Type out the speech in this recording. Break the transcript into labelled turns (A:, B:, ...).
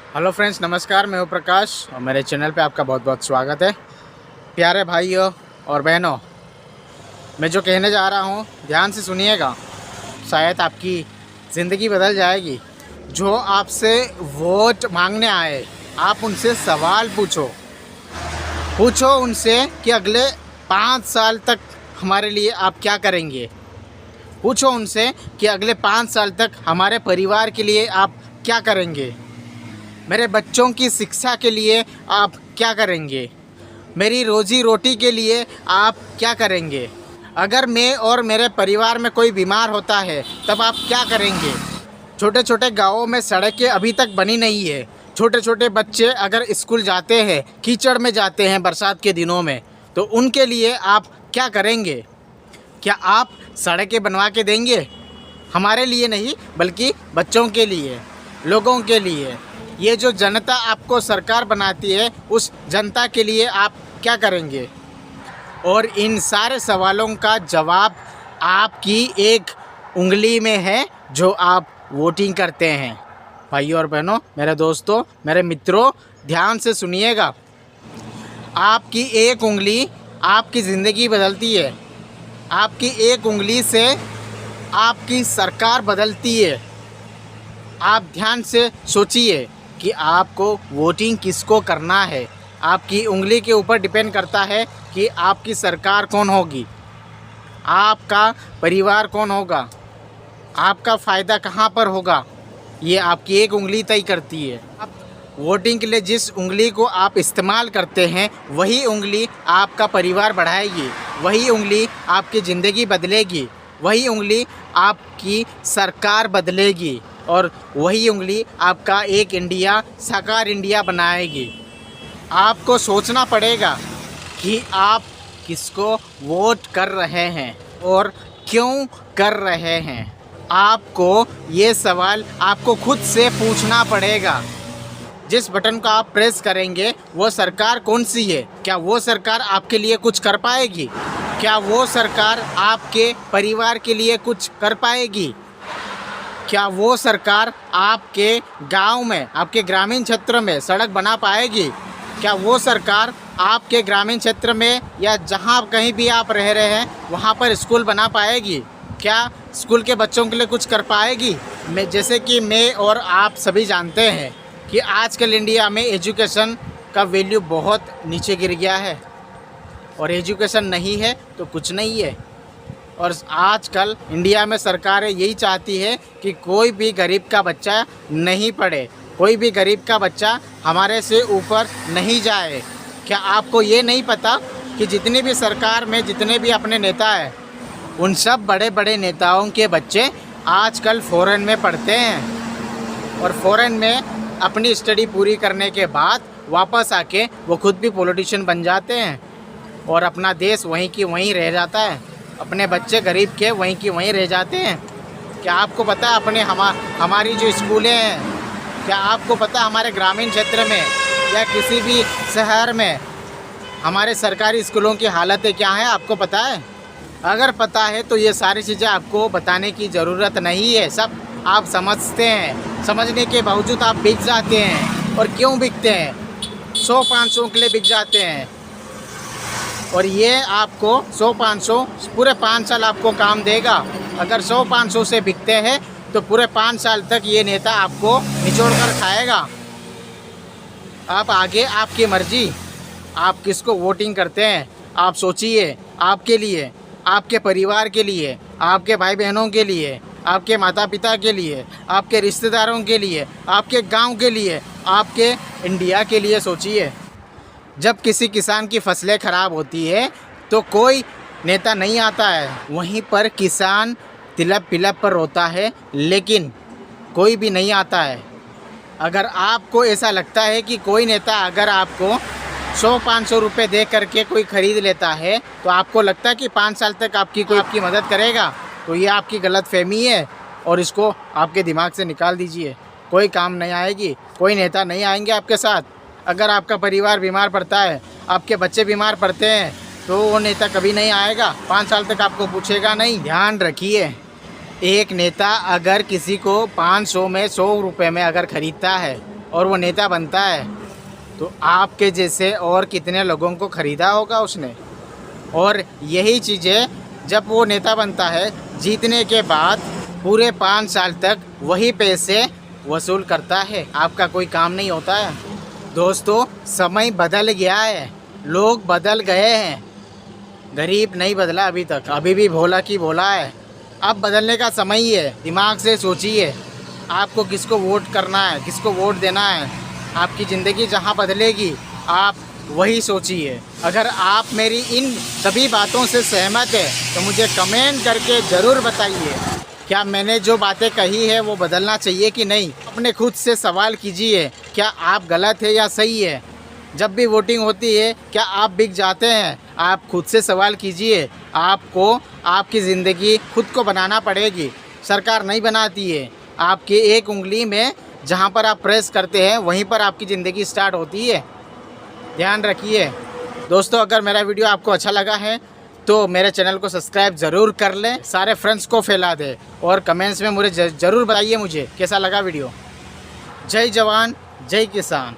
A: Hello friends, नमस्कार। मैं हूं प्रकाश और मेरे चैनल पे आपका बहुत बहुत स्वागत है। प्यारे भाइयों और बहनों, मैं जो कहने जा रहा हूं ध्यान से सुनिएगा, शायद आपकी ज़िंदगी बदल जाएगी। जो आपसे वोट मांगने आए, आप उनसे सवाल पूछो उनसे कि अगले 5 साल तक हमारे लिए आप क्या करेंगे। पूछो उनसे कि अगले 5 साल तक हमारे परिवार के लिए आप क्या करेंगे। मेरे बच्चों की शिक्षा के लिए आप क्या करेंगे। मेरी रोज़ी रोटी के लिए आप क्या करेंगे। अगर मैं और मेरे परिवार में कोई बीमार होता है तब आप क्या करेंगे। छोटे छोटे गांवों में सड़कें अभी तक बनी नहीं है। छोटे छोटे बच्चे अगर स्कूल जाते हैं, कीचड़ में जाते हैं बरसात के दिनों में, तो उनके लिए आप क्या करेंगे। क्या आप सड़कें बनवा के देंगे? हमारे लिए नहीं, बल्कि बच्चों के लिए, लोगों के लिए। ये जो जनता आपको सरकार बनाती है, उस जनता के लिए आप क्या करेंगे। और इन सारे सवालों का जवाब आपकी एक उंगली में है, जो आप वोटिंग करते हैं। भाइयों और बहनों, मेरे दोस्तों, मेरे मित्रों, ध्यान से सुनिएगा। आपकी एक उंगली आपकी ज़िंदगी बदलती है। आपकी एक उंगली से आपकी सरकार बदलती है। आप ध्यान से सोचिए कि आपको वोटिंग किसको करना है। आपकी उंगली के ऊपर डिपेंड करता है कि आपकी सरकार कौन होगी, आपका परिवार कौन होगा, आपका फ़ायदा कहाँ पर होगा। ये आपकी एक उंगली तय करती है। आप वोटिंग के लिए जिस उंगली को आप इस्तेमाल करते हैं, वही उंगली आपका परिवार बढ़ाएगी, वही उंगली आपकी ज़िंदगी बदलेगी, वही उंगली आपकी सरकार बदलेगी, और वही उंगली आपका एक इंडिया, साकार इंडिया बनाएगी। आपको सोचना पड़ेगा कि आप किसको वोट कर रहे हैं और क्यों कर रहे हैं। आपको ये सवाल आपको खुद से पूछना पड़ेगा। जिस बटन को आप प्रेस करेंगे, वो सरकार कौन सी है। क्या वो सरकार आपके लिए कुछ कर पाएगी? क्या वो सरकार आपके परिवार के लिए कुछ कर पाएगी? क्या वो सरकार आपके गांव में, आपके ग्रामीण क्षेत्र में सड़क बना पाएगी? क्या वो सरकार आपके ग्रामीण क्षेत्र में या जहां कहीं भी आप रह रहे हैं, वहां पर स्कूल बना पाएगी? क्या स्कूल के बच्चों के लिए कुछ कर पाएगी? जैसे कि मैं और आप सभी जानते हैं कि आजकल इंडिया में एजुकेशन का वैल्यू बहुत नीचे गिर गया है, और एजुकेशन नहीं है तो कुछ नहीं है। और आजकल इंडिया में सरकारें यही चाहती है कि कोई भी गरीब का बच्चा नहीं पढ़े, कोई भी गरीब का बच्चा हमारे से ऊपर नहीं जाए। क्या आपको ये नहीं पता कि जितनी भी सरकार में जितने भी अपने नेता हैं, उन सब बड़े बड़े नेताओं के बच्चे आजकल फ़ॉरेन में पढ़ते हैं, और फ़ॉरेन में अपनी स्टडी पूरी करने के बाद वापस आके वो खुद भी पॉलिटिशियन बन जाते हैं, और अपना देश वहीं की वहीं रह जाता है। अपने बच्चे गरीब के वहीं की वहीं रह जाते हैं। क्या आपको पता है हमारी जो स्कूलें हैं, क्या आपको पता हमारे ग्रामीण क्षेत्र में या किसी भी शहर में हमारे सरकारी स्कूलों की हालतें क्या हैं? आपको पता है? अगर पता है तो ये सारी चीज़ें आपको बताने की ज़रूरत नहीं है। सब आप समझते हैं, समझने के बावजूद आप बिक जाते हैं। और क्यों बिकते हैं? 100-500 के लिए बिक जाते हैं। और ये आपको 100-500 पूरे 5 साल आपको काम देगा। अगर 100-500 से बिकते हैं तो पूरे 5 साल तक ये नेता आपको निचोड़ कर खाएगा। आप आगे आपकी मर्जी, आप किसको वोटिंग करते हैं। आप सोचिए, आपके लिए, आपके परिवार के लिए, आपके भाई बहनों के लिए, आपके माता पिता के लिए, आपके रिश्तेदारों के लिए, आपके गांव के लिए, आपके इंडिया के लिए सोचिए। जब किसी किसान की फसलें ख़राब होती है तो कोई नेता नहीं आता है, वहीं पर किसान तिलप पिलप पर रोता है, लेकिन कोई भी नहीं आता है। अगर आपको ऐसा लगता है कि कोई नेता अगर आपको 100-500 रुपये दे करके कोई ख़रीद लेता है, तो आपको लगता है कि 5 साल तक कोई आपकी मदद करेगा, तो ये आपकी गलतफहमी है, और इसको आपके दिमाग से निकाल दीजिए। कोई काम नहीं आएगी, कोई नेता नहीं आएंगे आपके साथ। अगर आपका परिवार बीमार पड़ता है, आपके बच्चे बीमार पड़ते हैं, तो वो नेता कभी नहीं आएगा, 5 साल तक आपको पूछेगा नहीं। ध्यान रखिए, एक नेता अगर किसी को 500 में 100 रुपये में अगर ख़रीदता है, और वो नेता बनता है तो आपके जैसे और कितने लोगों को ख़रीदा होगा उसने। और यही चीज़ें जब वो नेता बनता है, जीतने के बाद पूरे 5 साल तक वही पैसे वसूल करता है, आपका कोई काम नहीं होता है। दोस्तों, समय बदल गया है, लोग बदल गए हैं, गरीब नहीं बदला अभी तक, अभी भी भोला की भोला है। अब बदलने का समय ही है, दिमाग से सोचिए आपको किसको वोट करना है, किसको वोट देना है। आपकी ज़िंदगी जहाँ बदलेगी आप वही सोचिए। अगर आप मेरी इन सभी बातों से सहमत है तो मुझे कमेंट करके ज़रूर बताइए, क्या मैंने जो बातें कही है वो बदलना चाहिए कि नहीं। अपने खुद से सवाल कीजिए, क्या आप गलत है या सही है। जब भी वोटिंग होती है क्या आप बिक जाते हैं? आप खुद से सवाल कीजिए। आपको आपकी ज़िंदगी खुद को बनाना पड़ेगी, सरकार नहीं बनाती है। आपकी एक उंगली में जहाँ पर आप प्रेस करते हैं वहीं पर आपकी ज़िंदगी स्टार्ट होती है, ध्यान रखिए। दोस्तों, अगर मेरा वीडियो आपको अच्छा लगा है तो मेरे चैनल को सब्सक्राइब ज़रूर कर लें, सारे फ्रेंड्स को फैला दें और कमेंट्स में मुझे ज़रूर बताइए मुझे कैसा लगा वीडियो। जय जवान जय किसान।